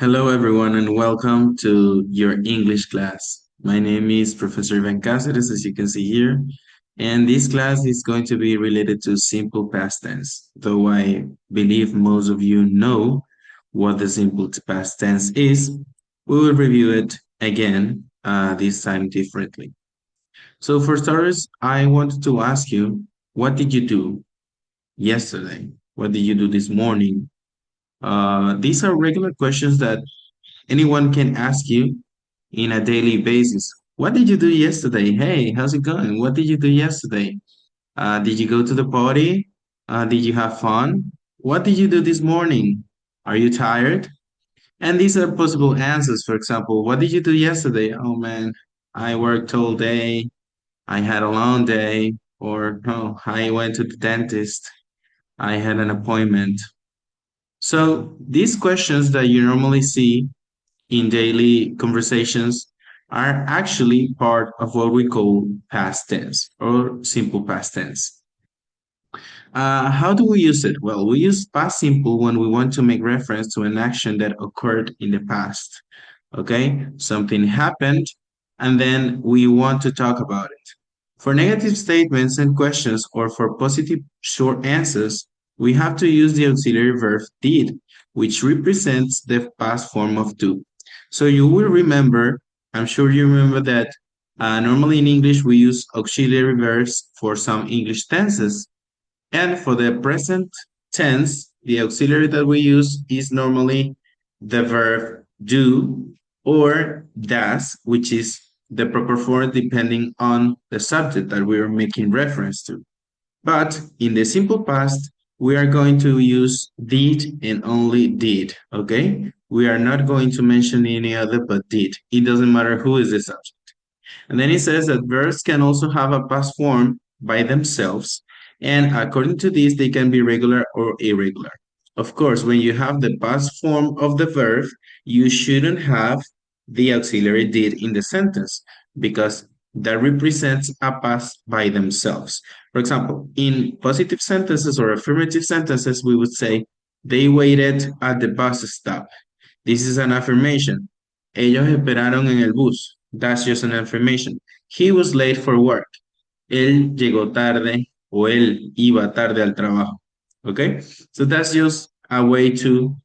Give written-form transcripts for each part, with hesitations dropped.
Hello, everyone, and welcome to your English class. My name is Professor Ivan Cáceres, as you can see here, and this class is going to be related to simple past tense, though I believe most of you know what the simple past tense is. We will review it again, this time differently. So for starters, I wanted to ask you, what did you do yesterday? What did you do this morning? These are regular questions that anyone can ask you in a daily basis. What did you do yesterday? Hey, how's it going? What did you do yesterday? Did you go to the party? Did you have fun? What did you do this morning? Are you tired? And these are possible answers. For example, what did you do yesterday? Oh man, I worked all day. I had a long day. Or, oh, I went to the dentist. I had an appointment. So these questions that you normally see in daily conversations are actually part of what we call past tense or simple past tense. How do we use it? Well, we use past simple when we want to make reference to an action that occurred in the past. Okay, something happened, and then we want to talk about it. For negative statements and questions, or for positive short answers, we have to use the auxiliary verb did, which represents the past form of do. So you will remember, I'm sure you remember that normally in English we use auxiliary verbs for some English tenses. And for the present tense, the auxiliary that we use is normally the verb do or does, which is the proper form depending on the subject that we are making reference to. But in the simple past, we are going to use did and only did, okay? We are not going to mention any other but did. It doesn't matter who is the subject. And then it says that verbs can also have a past form by themselves. And according to this, they can be regular or irregular. Of course, when you have the past form of the verb, you shouldn't have the auxiliary did in the sentence because that represents a past by themselves. For example, in positive sentences or affirmative sentences, we would say, they waited at the bus stop. This is an affirmation. Ellos esperaron en el bus. That's just an affirmation. He was late for work. Él llegó tarde o él iba tarde al trabajo. Okay? So that's just a way to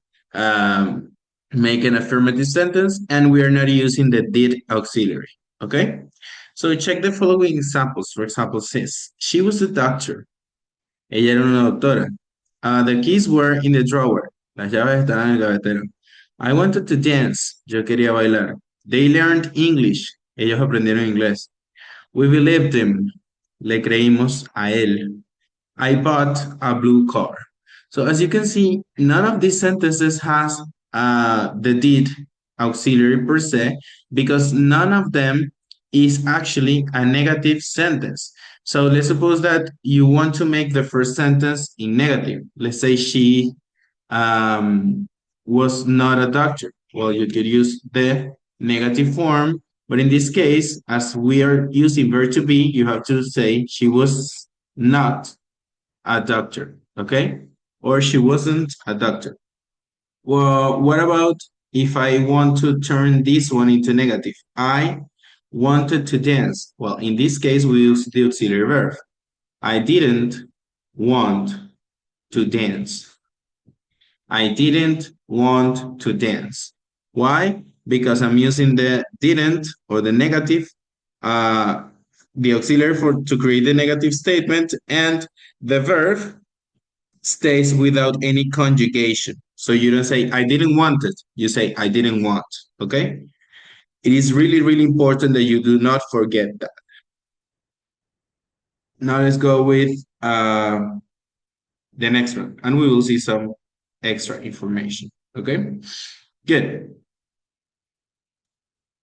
make an affirmative sentence, and we are not using the did auxiliary. Okay? So check the following examples. For example, says, she was a doctor. Ella era una doctora. The keys were in the drawer. Las llaves estaban en el gavetero. I wanted to dance. Yo quería bailar. They learned English. Ellos aprendieron inglés. We believed him. Le creímos a él. I bought a blue car. So as you can see, none of these sentences has the did auxiliary per se because none of them is actually a negative sentence. So let's suppose that you want to make the first sentence in negative. Let's say she was not a doctor. Well, you could use the negative form, but in this case, as we are using verb to be, you have to say she was not a doctor, okay? Or she wasn't a doctor. Well, what about if I want to turn this one into negative? I wanted to dance. Well, in this case, we use the auxiliary verb. I didn't want to dance. I didn't want to dance. Why? Because I'm using the didn't or the negative, the auxiliary to create the negative statement, and the verb stays without any conjugation. So you don't say, I didn't want it. You say, I didn't want, okay? It is really, really important that you do not forget that. Now let's go with the next one, and we will see some extra information, okay? Good.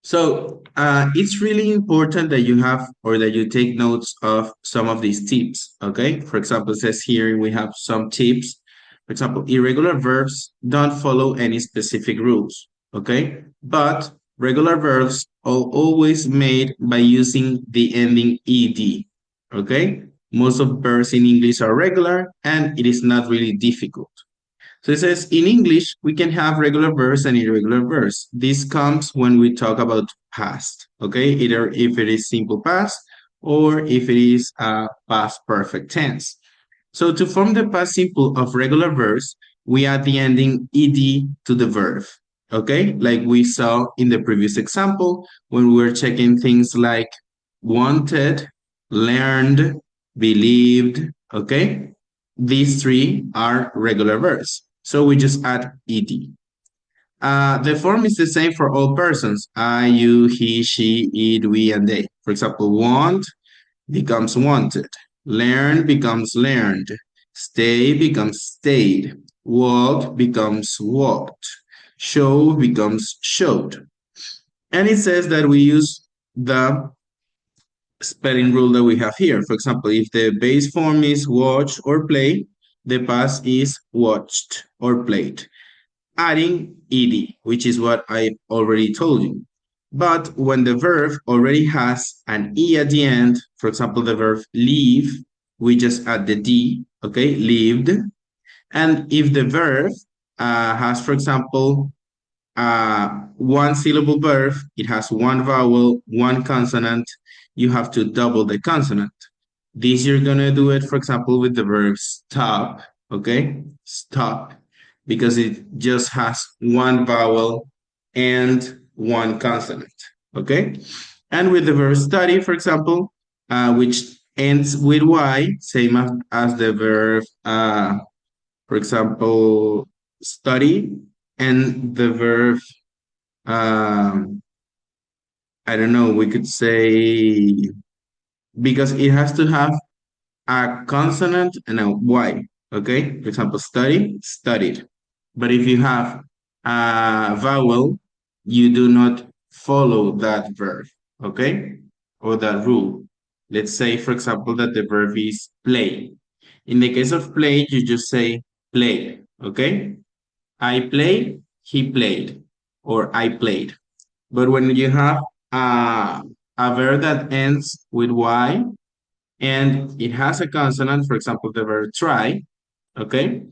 So it's really important that you have or that you take notes of some of these tips, okay? For example, it says here we have some tips. For example, irregular verbs don't follow any specific rules, okay? But regular verbs are always made by using the ending ed, okay? Most of verbs in English are regular and it is not really difficult. So it says in English, we can have regular verbs and irregular verbs. This comes when we talk about past, okay? Either if it is simple past or if it is past perfect tense. So to form the past simple of regular verbs, we add the ending ed to the verb, okay? Like we saw in the previous example when we were checking things like wanted, learned, believed, okay? These three are regular verbs. So we just add ed. The form is the same for all persons. I, you, he, she, it, we, and they. For example, want becomes wanted. Learn becomes learned. Stay becomes stayed. Walk becomes walked. Show becomes showed. And it says that we use the spelling rule that we have here. For example, if the base form is watch or play, the past is watched or played, adding ed, which is what I already told you. But when the verb already has an e at the end, for example, the verb leave, we just add the d, okay, lived. And if the verb has, for example, one syllable verb, it has one vowel, one consonant, you have to double the consonant. This you're gonna do it, for example, with the verb stop, okay? Stop, because it just has one vowel and one consonant, okay? And with the verb study, for example, which ends with y, same as the verb, for example, study, and the verb, um, I don't know, we could say, because it has to have a consonant and a y, okay? For example, study, studied. But if you have a vowel, you do not follow that verb, okay? Or that rule. Let's say, for example, that the verb is play. In the case of play, you just say play, okay? I played, he played, or I played. But when you have a verb that ends with y, and it has a consonant, for example, the verb try, okay,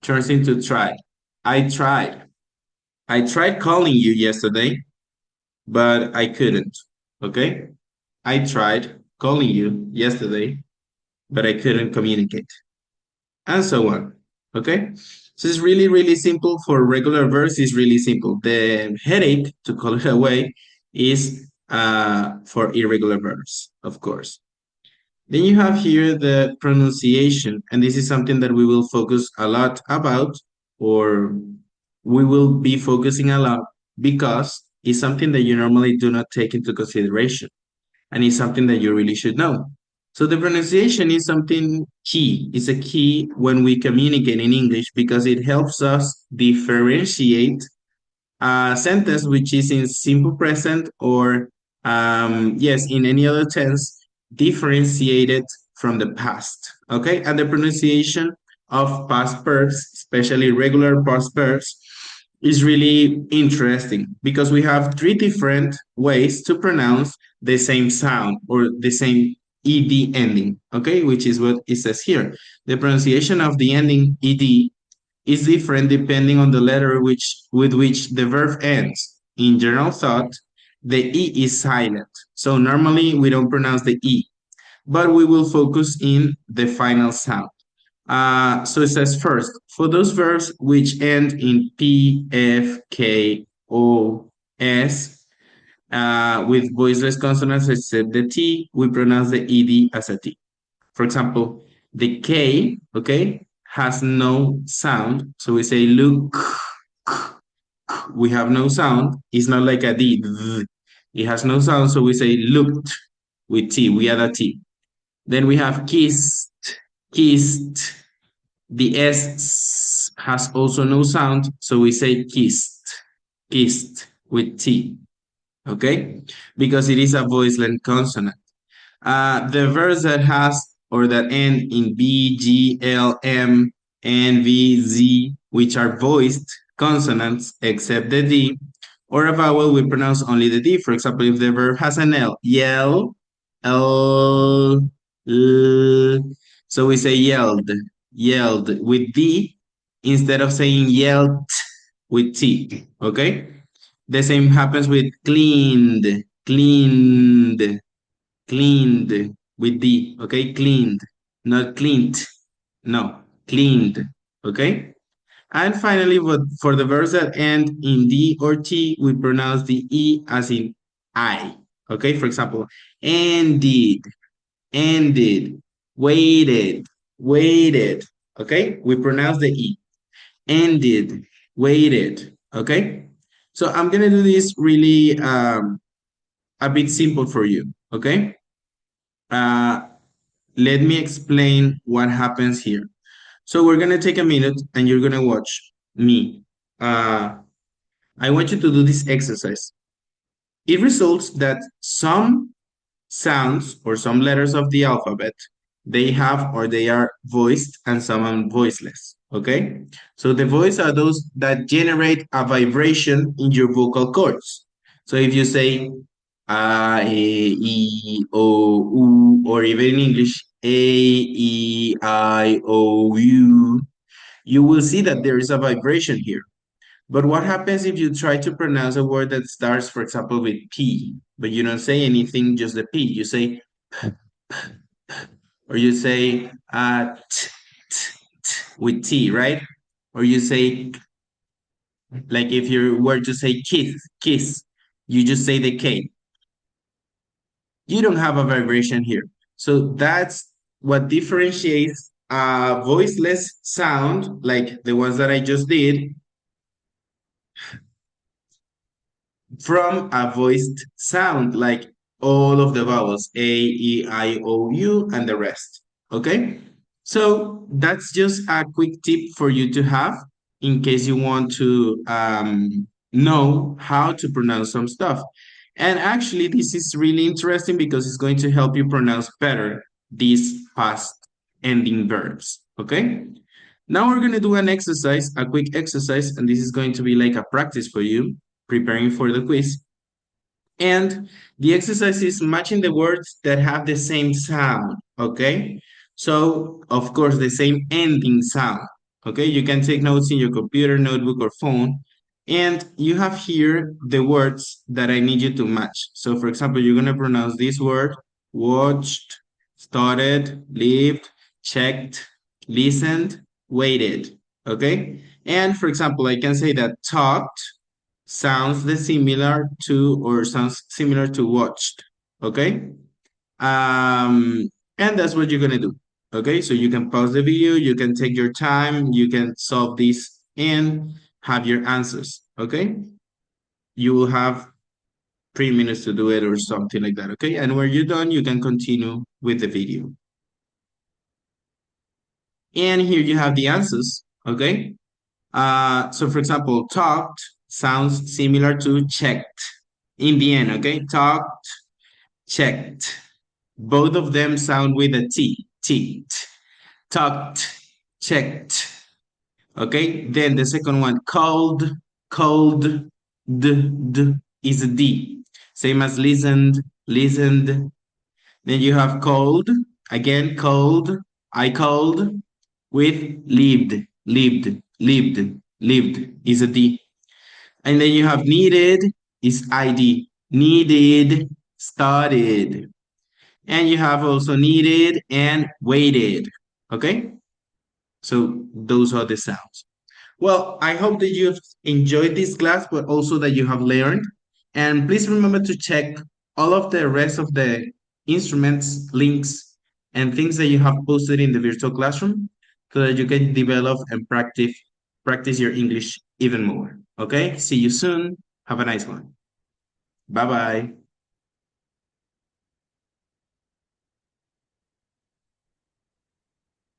turns into try. I tried. I tried calling you yesterday, but I couldn't, okay? I tried calling you yesterday, but I couldn't communicate, and so on, okay? So it's really, really simple. For regular verbs, it's really simple. The headache, to call it away, is for irregular verbs, of course. Then you have here the pronunciation, and this is something that we will focus a lot about, or we will be focusing a lot because it's something that you normally do not take into consideration, and it's something that you really should know. So the pronunciation is something key. It's a key when we communicate in English because it helps us differentiate a sentence which is in simple present or yes, in any other tense, differentiated from the past. Okay, and the pronunciation of past verbs, especially regular past verbs, is really interesting because we have three different ways to pronounce the same sound or the same ed ending, okay, which is what it says here. The pronunciation of the ending ed is different depending on the letter with which the verb ends. In general thought, the E is silent. So normally we don't pronounce the E, but we will focus in the final sound. So it says first, for those verbs which end in P, F, K, O, S, with voiceless consonants except the T, we pronounce the ED as a T. For example, the K, okay, has no sound. So we say look, we have no sound. It's not like a D. It has no sound, so we say looked with T. We add a T. Then we have kissed, kissed. The S has also no sound, so we say kissed, kissed with T. Okay? Because it is a voiceless consonant. The verbs that has or that end in B, G, L, M, N, V, Z, which are voiced consonants except the D, or a vowel, we pronounce only the D. For example, if the verb has an L, yell, L, L, so we say yelled, yelled with D, instead of saying yelled with T, okay? The same happens with cleaned, cleaned, cleaned with D, okay? Cleaned, not cleaned, no, cleaned, okay? And finally, for the verbs that end in D or T, we pronounce the E as in I, okay? For example, ended, ended, waited, waited, okay? We pronounce the E, ended, waited, okay? So I'm gonna do this really a bit simple for you, okay? Uh, Let me explain what happens here. So we're gonna take a minute and you're gonna watch me. I want you to do this exercise. It results that some sounds or some letters of the alphabet, they have or they are voiced and some are voiceless, okay? So the voice are those that generate a vibration in your vocal cords. So if you say a, e, o, u, or even in English, a, e, I, o, u, you will see that there is a vibration here. But what happens if you try to pronounce a word that starts, for example, with P, but you don't say anything, just the P? You say, or you say with T, right? Or you say, like if you were to say kiss, kiss, you just say the K. You don't have a vibration here. So that's what differentiates a voiceless sound, like the ones that I just did, from a voiced sound, like all of the vowels, A, E, I, O, U, and the rest. Okay? So that's just a quick tip for you to have in case you want to know how to pronounce some stuff. And actually, this is really interesting because it's going to help you pronounce better these past ending verbs. Okay? Now we're going to do an exercise, a quick exercise, and this is going to be like a practice for you preparing for the quiz. And the exercise is matching the words that have the same sound, okay? So, of course, the same ending sound, okay? You can take notes in your computer, notebook, or phone. And you have here the words that I need you to match. So, for example, you're going to pronounce this word: watched, started, lived, checked, listened, waited, okay? And for example, I can say that talked sounds the similar to or sounds similar to watched, okay? And that's what you're gonna do, okay? So you can pause the video, you can take your time, you can solve this and have your answers, okay? You will have 3 minutes to do it or something like that, okay? And when you're done, you can continue with the video. And here you have the answers, okay? So for example, talked sounds similar to checked in the end, okay? Talked, checked. Both of them sound with a T, T, talked, checked. Okay, then the second one, cold, cold, d, is a D. Same as listened, listened. Then you have cold, again, cold, I called, with lived, lived, lived, lived is a D. And then you have needed is ID. Needed, started. And you have also needed and waited. Okay? So those are the sounds. Well, I hope that you've enjoyed this class, but also that you have learned. And please remember to check all of the rest of the instruments, links, and things that you have posted in the virtual classroom so that you can develop and practice your English even more. Okay? See you soon. Have a nice one. Bye bye.